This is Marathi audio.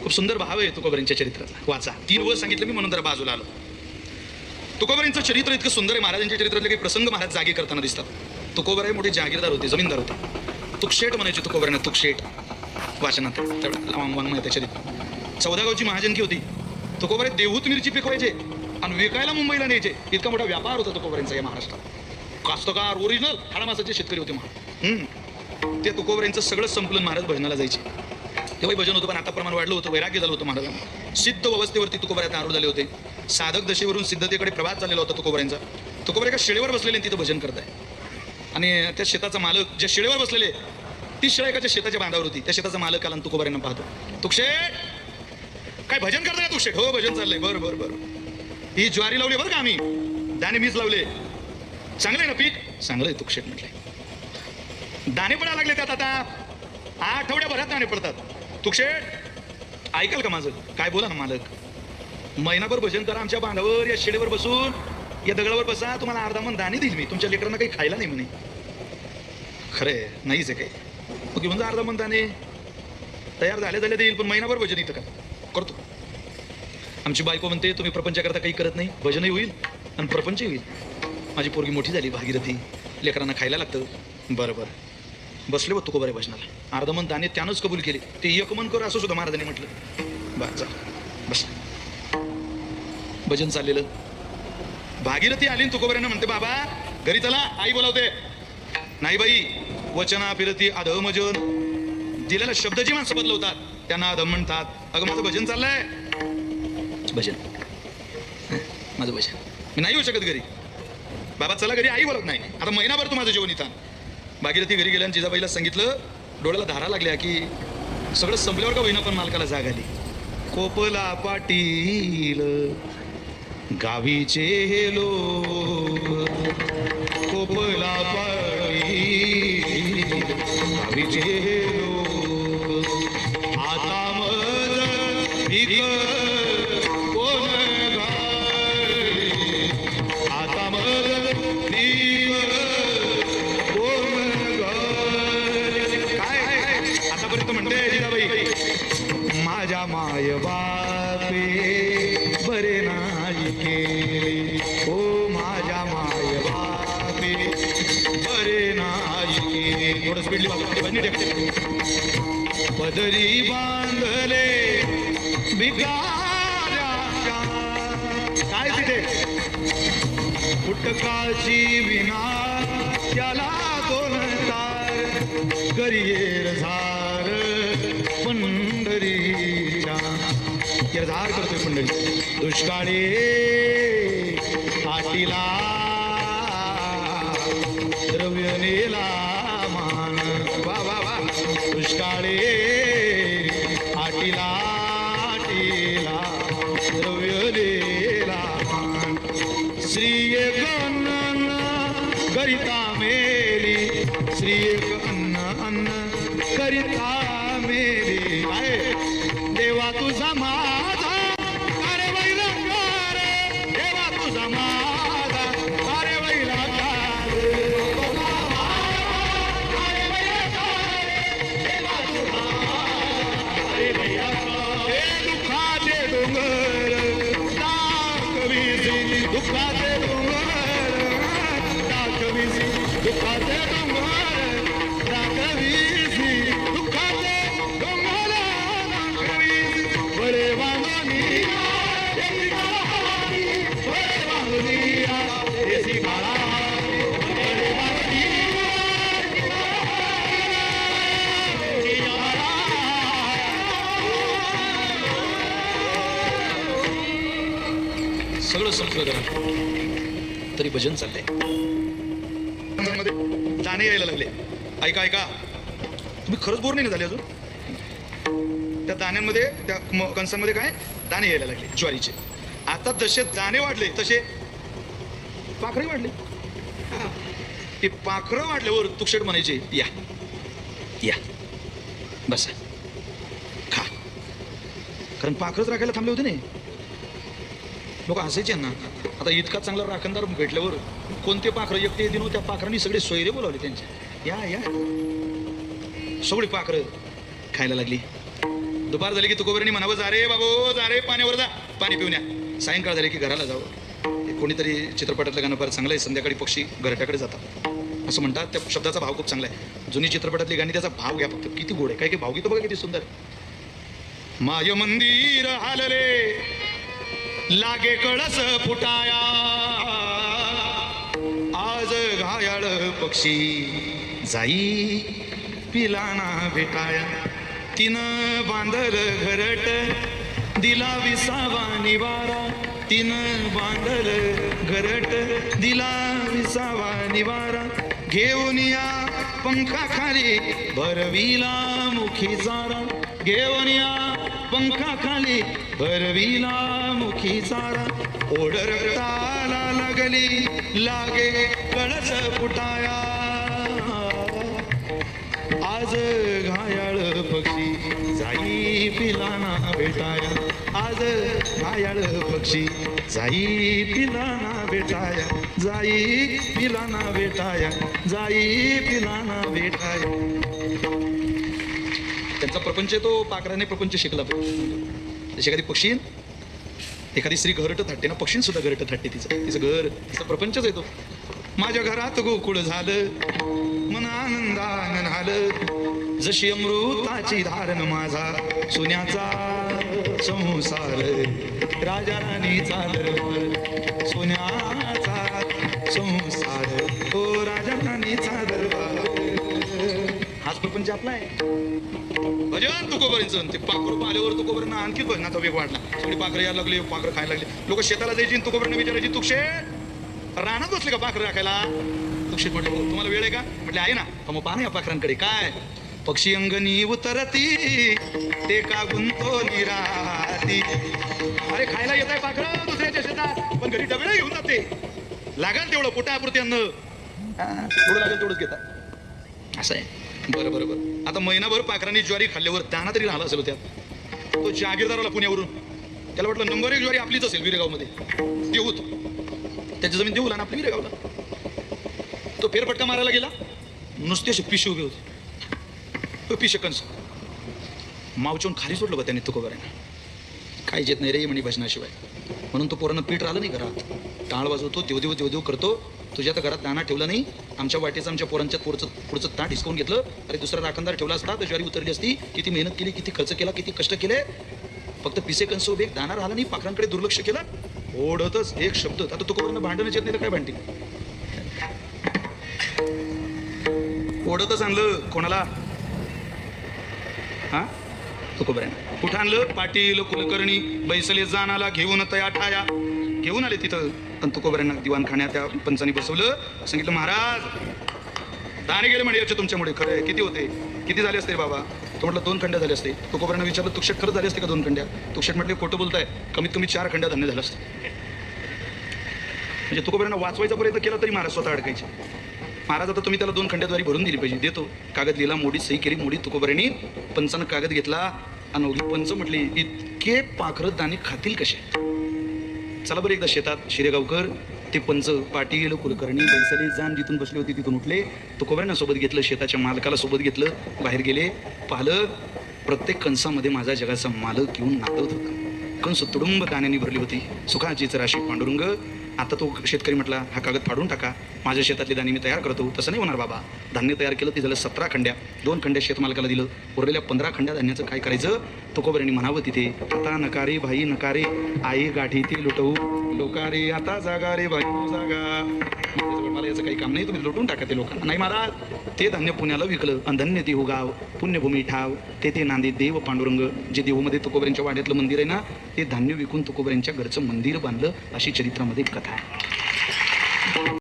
खूप सुंदर भाव आहे तुकोबारांच्या चरित्रातला, वाचा. 3 वर्ष सांगितलं मी म्हणून जरा बाजूला आलो. तुकोबारांचं चरित्र इतकं सुंदर आहे. महाराजांच्या चरित्रातले काही प्रसंग महाराज जागे करताना दिसतात. तुकोबाराय मोठे जागीरदार होते, जमीनदार होते. तुकशेट म्हणायचे तुकोबारांना, तुकशेट वाचनात वाङ्मय त्या चरित्र. 14 गावची महाजनकी होती. तुकोबाराय देहूत मिरची पिकवायचे आणि विकायला मुंबईला न्यायचे. इतका मोठा व्यापार होता तुकोबारांचा या महाराष्ट्रात. कास्तकार ओरिजिनल हाडामासाचे शेतकरी होते महाराज. ते तुकोबारांचं सगळं संपलन महाराज भजनाला जायचे. तेव्हाही भजन होतं, पण आता प्रमाण वाढलं होतं, वैराग्य झालं होतं महाराजांना. सिद्ध अवस्थेवरती तुकोबाराय आरूढ झाले होते. साधक दशेवरून सिद्धतेकडे प्रवास चाललेला होता तुकोबारांचा. तुकोबाराय एका शेळेवर बसलेले तिथं भजन करताय आणि त्या शेताचा मालक ज्या शेळेवर बसलेले, ती शेळा एकाच्या शेताच्या बांधावर होती. त्या शेताचा मालक आला तुकोबारांना पाहतो. तुकशेट काय भजन करताय तुकशेट? हो भजन चाललंय. बरं बरं बरं. ही ज्वारी लावली बरं का आम्ही, दाणे मीच लावले. चांगलं आहे ना पीक? चांगलं आहे तुकशेट म्हटलंय. दाणे पडायला लागले त्यात आता आठवड्याभरात दाणे पडतात. तुकशेट ऐकाल का माझं? काय बोला ना मालक. महिनाभर भजन करा आमच्या बांधावर, या शेडेवर बसून, या दगडावर बसा, तुम्हाला अर्धा मन दाणे देईल मी. तुमच्या लेकरांना काही खायला नाही म्हणे. खरंय नाहीच आहे काही. मग घेऊन जा अर्धा मन दाणे, तयार झाले देईल, पण महिनाभर भजन इथं करतो. आमची बायको म्हणते तुम्ही प्रपंचाकरता काही करत नाही, भजनही होईल आणि प्रपंचही होईल. माझी पोरगी मोठी झाली भागीरथी, लेकरांना खायला लागतं. बरं बरं. बसले होत तुकोबाराय भजनाला. अर्धा मन दाणे त्यानंच कबूल केले. ते एक मन कर असं सुद्धा महाराजांनी म्हटलं. बरं जा बस. भजन चाललेलं. भागीरथी आली तुकोबारायांना म्हणते बाबा घरी चला, आई बोलावते. नाही बाई, वचना फिरती अधमजन. दिलेला शब्द जी माणसं बदलवतात त्यांना अधम म्हणतात. अगं माझं भजन चाललंय. भजन माझं भजन, मी नाही येऊ शकत घरी. बाबा चला घरी, आई बोलत नाही. आता महिनाभर तू माझं जेवण इथं. भागीरथी घरी गेल्या आणि जिजाबाईला सांगितलं. डोळ्याला धारा लागल्या की सगळं संपल्यावर का होईना पण मालकाला जाग आली. कोपला पाटील गावीचे हे लोक, कोपला पाटील गावीचे हे लोक. आता मज भीक कोण घाले, आता मज भीक कोण घाले. काय आतापर्यंत म्हणते जिजाबाई, माझ्या माय बापे बरे नाही केले, ओ माझ्या माय बापे बरे नाही केले. थोडं स्पीडली पदरी बांधले भिकाऱ्याच्या. काय तिथे फुटकाची विना त्याला दोन तार, गरियेर झार पंढरीच्या. झार करतोय पंढरी. दुष्काळी हाटीला द्रव्य नेला मान. वा वा वा. दुष्काळी हाटीला हाटीला द्रव्य नेला मान. श्री अन्न करिता मेली, श्री अन्न अन्न करिता मेली. आहे देवा तुझा माझा, अरे बैला रे. देवा तुझा माझा, अरे बैला दुःखाचे डोंगर दाखवीसी, दुःखाचे डोंगर दाखवीसी, दुःखाचे डोंगर दाखवीसी, दुःखाचे डोंगर दाखवीसी. बरे वांगणी बरे वांगणी देशी काळा, बरे वांगणी सगळं संपलं करा तरी भजन चाललंय. दाणे यायला लागले. ऐका ऐका, तुम्ही खरंच बोर नाही झाले अजून. त्या दाण्यांमध्ये, त्या कंसांमध्ये काय दाणे यायला लागले ज्वारीचे. आता जसे दाणे वाढले तसे पाखरे वाढले. ते पाखरं वाढल्यावर तुकशेट म्हणायचे या या बसा खा. कारण पाखरच राखायला थांबले होते नाही. लोक हसायचे ना. आता इतका चांगला राखणदार भेटल्यावर कोणते पाखरं एकटे येतील, त्या पाखरांनी सगळे सोयरे बोलावले त्यांचे. या या सगळी पाखरं खायला लागली. दुपार झाली की तुकोबरांनी म्हणावं, जा रे बाबो, जा रे पाण्यावर जा, पाणी पिऊन या. सायंकाळ झाली की घराला जावं. कोणीतरी चित्रपटातलं गाणं फार चांगलं आहे, संध्याकाळी पक्षी घरट्याकडे जातात असं म्हणतात. त्या शब्दाचा भाव खूप चांगला आहे. जुनी चित्रपटातली गाणी त्याचा भाव घ्या फक्त, किती गोड आहे. काय की भावगीत बघा किती सुंदर. माय मंदिर हालले लागे कळस फुटाया, आज घायाळ पक्षी जाई पिलाना भेटाया. तिनं बांधल घरट दिला विसावा निवारा, तिनं बांधल घरट दिला विसावा निवारा. घेऊन या पंखा खाली भरविला मुखी जारा, घेऊन या पंखा खाली भरविला मुखी जारा. ओढ रक्ताला लागली लागे कळस फुटाया, आज घायाळ पक्षी जाई पिलाना भेटाया, आज घायाळ पक्षी जाई पिलाना भेटाया, जाई पिलाना भेटाया, जाई पिलाना भेटाया. त्यांचा प्रपंच तो पाखराने प्रपंच शिकला. जशी एखादी पक्षी, एखादी स्त्री घरट थाटते ना, पक्षीन सुद्धा घरट थाटते. तिचं घर, तिचा प्रपंचच येतो. माझ्या घरात गोकुळ झालं मन आनंदान झालं, जशी अमृताची धारण माझा सोन्याचा संसार. राजा राणीचा दरबार सोन्याचा संसार, ओ राजा राणीचा दरबार. हाच प्रपंच आपला आहे. भजन तुकोबरांचं. ते पाखरू पाल्यावर तुकोबरांना आणखी भजनाचा वेग वाढला. सगळी पाखरं यायला लागली, पाखरं खायला लागली. लोक शेताला जायची, तुकोबरांना विचारायची, तुक्षे रानात बसले का पाखरं राखायला? तुक्षे म्हटलं, तुम्हाला वेळ आहे का? म्हटले आहे ना. मग पाहा ना या पाखरांकडे. काय पक्षी अंगणी उतरती ते का गुंतो निराती. अरे खायला येत आहे पाखरं दुसऱ्याच्या शेतात, पण घरी डबे घेऊन जाते. लागल तेवढं पोटापुरती अन्न, थोडं लागेल तेवढंच घेतात. असं आहे. बरं बरं बरं. आता महिनाभर पाखरांनी ज्वारी खाल्ल्यावर दाना तरी राहिला असेल त्यात. तो जागीरदाराला पुण्यावरून, त्याला वाटलं नंबर 1 ज्वारी आपलीच असेल विरेगावमध्ये, देऊत. त्याची जमीन देऊ ना आपली विरेगावला. तो फेरफटका मारायला गेला, नुसते असे पिशे उभे होते, पिशे कंस. मावचून खाली सोडलं बा त्यांनी तुकोबरांना. काय येत नाही रे म्हणे भजनाशिवाय. म्हणून तो पोरांना पीठ राहिलं नाही घरात. टाळ वाजवतो, देवदेव देवदेव करतो. तुझ्या तर घरात दाना ठेवला नाही, आमच्या वाटेचं आमच्या पोरांच्या पुढचं ताट हिसकवून घेतलं. अरे दुसरा राखणदार ठेवला असता तर ज्वारी उतरली असती. किती मेहनत केली, किती खर्च केला, किती कष्ट केले. फक्त पिसे कंस उभे, दाना राहिला नाही, पाखरांकडे दुर्लक्ष केलं. ओढतच एक शब्द. आता तुकोबरांना भांडणच येत नाही तर काय भांडतील. ओढतच आणलं कोणाला? हा तुकोबरांना. कुठं आणलं? पाटील कुलकर्णी बैसले जाणाला घेऊन तया ठाया. घेऊन आले तिथं. पण तुकोबरांना दिवाणखान्यात त्या पंचांनी बसवलं. सांगितलं, महाराज दाणे गेले म्हणे याचे तुमच्यामुळे. खरं आहे. किती होते? किती झाले असते बाबा? तो म्हटलं 2 खंड्या झाले असते. तुकोबरांना विचारलं, तुक्षेट खरंच झाले असते का 2 खंड्या? तुक्षेट म्हटले, खोटं बोलताय, कमीत कमी 4 खंड्या धान्य झालं असतं. म्हणजे तुकोबरांना वाचवायचा प्रयत्न केला तरी महाराज स्वतः अडकायचे. महाराज आता तुम्ही त्याला 2 खंड्याद्वारी भरून दिली पाहिजे. देतो. कागद लिहिला, मोडीत सही केली. मोडीत तुकोबरांनी पंचानं कागद घेतला. आणि पंच म्हटली, इतके पाखरं दाणे खातील कसे? चला बरं एकदा शेतात. शिरेगावकर ते पंच पाटील कुलकर्णी बैसले जाण जिथून बसले होते तिथून उठले. तुकोबरांना सोबत घेतलं, शेताच्या मालकाला सोबत घेतलं, बाहेर गेले. पाहिलं प्रत्येक कंसामध्ये माझा जगाचा मालक येऊन नातवत होता. कंस तुडुंब दाण्याने भरली होती. सुखाचीच राशी पांडुरंग. आता तो शेतकरी म्हटला, हा कागद फाडून टाका, माझ्या शेतातले दाणे मी तयार करतो. तसं नाही होणार बाबा. धान्य तयार केलं, ते झालं 17 खंड्या. 2 खंड्या शेतमालकाला दिलं. उरलेल्या 15 खंड्या धान्याचं काय करायचं? तुकोबरांनी म्हणावं तिथे, आता नकारे भाई नकारे, आई गाठी ती लुटवू लोकारे. आता जागा रे भाई जागा. मला याचं काही काम नाही, तुम्ही लुटून टाका ते लोकांना. नाही महाराज, ते धान्य पुण्याला विकलं. धन्य देहू गाव, पुण्यभूमी ठाव, ते नांदे देव पांडुरंग. जे देहूमध्ये तुकोबरांच्या वाड्यातलं मंदिर आहे ना, ते धान्य विकून तुकोबरांच्या घरचं मंदिर बांधलं. अशी चरित्रामध्ये कथा आहे.